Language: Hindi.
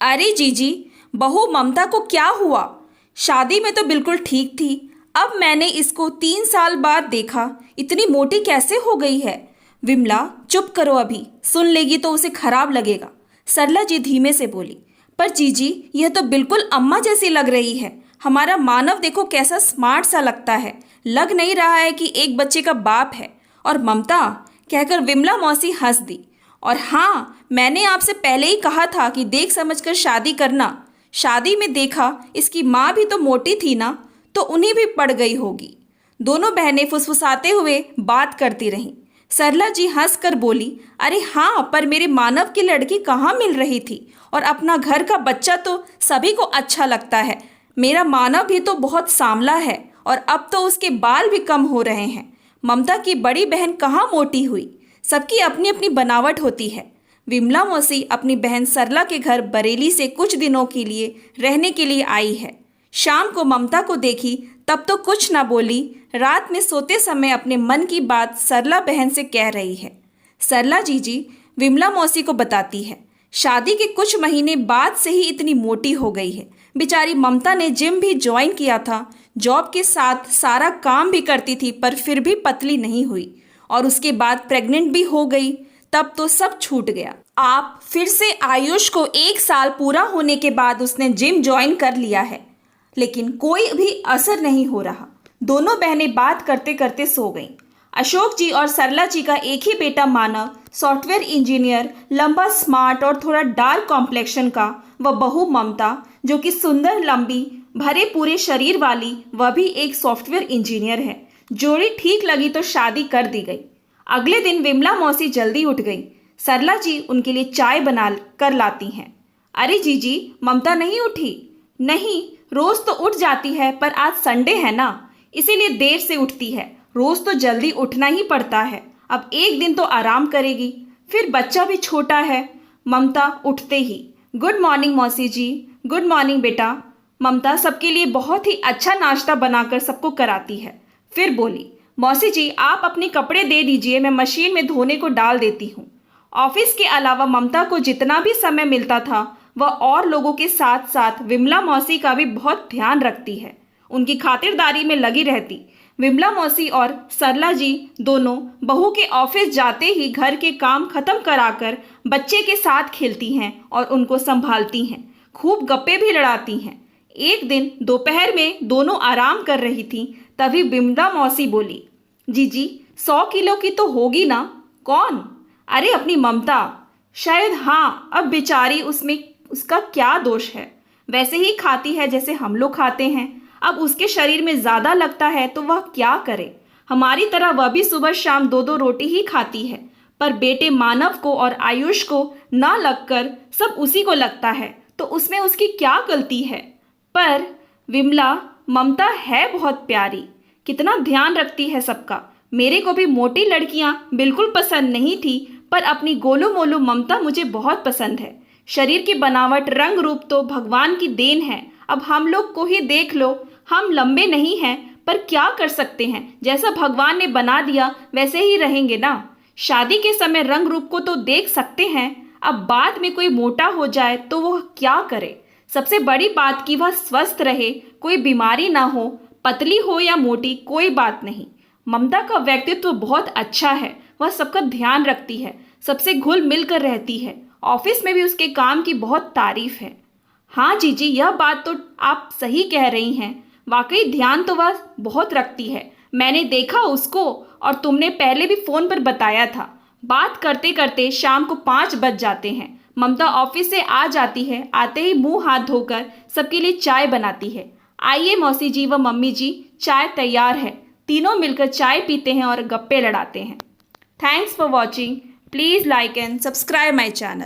अरे जीजी, बहू ममता को क्या हुआ? शादी में तो बिल्कुल ठीक थी। अब मैंने इसको 3 साल बाद देखा, इतनी मोटी कैसे हो गई है? विमला, चुप करो, अभी सुन लेगी तो उसे खराब लगेगा। सरला जी धीमे से बोली। पर जीजी, यह तो बिल्कुल अम्मा जैसी लग रही है। हमारा मानव देखो कैसा स्मार्ट सा लगता है, लग नहीं रहा है कि एक बच्चे का बाप है। और ममता कहकर विमला मौसी हंस दी। और हाँ, मैंने आपसे पहले ही कहा था कि देख समझकर शादी करना। शादी में देखा इसकी माँ भी तो मोटी थी ना, तो उन्हें भी पड़ गई होगी। दोनों बहनें फुसफुसाते हुए बात करती रहीं। सरला जी हंस कर बोली, अरे हाँ, पर मेरे मानव की लड़की कहाँ मिल रही थी? और अपना घर का बच्चा तो सभी को अच्छा लगता है। मेरा मानव भी तो बहुत सांवला है, और अब तो उसके बाल भी कम हो रहे हैं। ममता की बड़ी बहन कहाँ मोटी हुई? सबकी अपनी अपनी बनावट होती है। विमला मौसी अपनी बहन सरला के घर बरेली से कुछ दिनों के लिए रहने के लिए आई है। शाम को ममता को देखी तब तो कुछ ना बोली, रात में सोते समय अपने मन की बात सरला बहन से कह रही है। सरला जीजी विमला मौसी को बताती है, शादी के कुछ महीने बाद से ही इतनी मोटी हो गई है। बेचारी ममता ने जिम भी ज्वाइन किया था, जॉब के साथ सारा काम भी करती थी, पर फिर भी पतली नहीं हुई। और उसके बाद प्रेग्नेंट भी हो गई, तब तो सब छूट गया। आप फिर से आयुष को 1 साल पूरा होने के बाद उसने जिम ज्वाइन कर लिया है, लेकिन कोई भी असर नहीं हो रहा। दोनों बहनें बात करते करते सो गईं। अशोक जी और सरला जी का एक ही बेटा मानव सॉफ्टवेयर इंजीनियर, लंबा, स्मार्ट और थोड़ा डार्क कॉम्प्लेक्शन का, व बहू ममता जो कि सुंदर, लंबी, भरे पूरे शरीर वाली, वह भी एक सॉफ्टवेयर इंजीनियर है। जोड़ी ठीक लगी तो शादी कर दी गई। अगले दिन विमला मौसी जल्दी उठ गई। सरला जी उनके लिए चाय बना कर लाती हैं। अरे जीजी, ममता नहीं उठी? नहीं, रोज तो उठ जाती है, पर आज संडे है ना, इसीलिए देर से उठती है। रोज तो जल्दी उठना ही पड़ता है, अब एक दिन तो आराम करेगी, फिर बच्चा भी छोटा है। ममता उठते ही, गुड मॉर्निंग मौसी जी। गुड मॉर्निंग बेटा। ममता सबके लिए बहुत ही अच्छा नाश्ता बनाकर सबको कराती है। फिर बोली, मौसी जी आप अपने कपड़े दे दीजिए, मैं मशीन में धोने को डाल देती हूँ। ऑफिस के अलावा ममता को जितना भी समय मिलता था, वह और लोगों के साथ साथ विमला मौसी का भी बहुत ध्यान रखती है, उनकी खातिरदारी में लगी रहती। विमला मौसी और सरला जी दोनों बहू के ऑफिस जाते ही घर के काम खत्म कराकर बच्चे के साथ खेलती हैं और उनको संभालती हैं, खूब गप्पे भी लड़ाती हैं। एक दिन दोपहर में दोनों आराम कर रही थीं, तभी विमला मौसी बोली, जीजी 100 किलो की तो होगी ना? कौन? अरे अपनी ममता। शायद हाँ, अब बेचारी, उसमें उसका क्या दोष है? वैसे ही खाती है जैसे हम लोग खाते हैं। अब उसके शरीर में ज़्यादा लगता है तो वह क्या करे? हमारी तरह वह भी सुबह शाम 2-2 रोटी ही खाती है, पर बेटे मानव को और आयुष को ना लगकर सब उसी को लगता है, तो उसमें उसकी क्या गलती है? पर विमला, ममता है बहुत प्यारी, कितना ध्यान रखती है सबका। मेरे को भी मोटी लड़कियां बिल्कुल पसंद नहीं थी, पर अपनी गोलू मोलू ममता मुझे बहुत पसंद है। शरीर की बनावट, रंग रूप तो भगवान की देन है। अब हम लोग को ही देख लो, हम लंबे नहीं हैं, पर क्या कर सकते हैं, जैसा भगवान ने बना दिया वैसे ही रहेंगे ना। शादी के समय रंग रूप को तो देख सकते हैं, अब बाद में कोई मोटा हो जाए तो वह क्या करे? सबसे बड़ी बात कि वह स्वस्थ रहे, कोई बीमारी ना हो, पतली हो या मोटी कोई बात नहीं। ममता का व्यक्तित्व बहुत अच्छा है, वह सबका ध्यान रखती है, सबसे घुल मिल कर रहती है। ऑफिस में भी उसके काम की बहुत तारीफ है। हाँ जीजी, यह बात तो आप सही कह रही हैं, वाकई ध्यान तो वह बहुत रखती है। मैंने देखा उसको, और तुमने पहले भी फ़ोन पर बताया था। बात करते करते शाम को 5 बज जाते हैं। ममता ऑफिस से आ जाती है, आते ही मुंह हाथ धोकर सबके लिए चाय बनाती है। आइए मौसी जी व मम्मी जी, चाय तैयार है। तीनों मिलकर चाय पीते हैं और गप्पे लड़ाते हैं। Thanks for watching. Please like and subscribe my channel.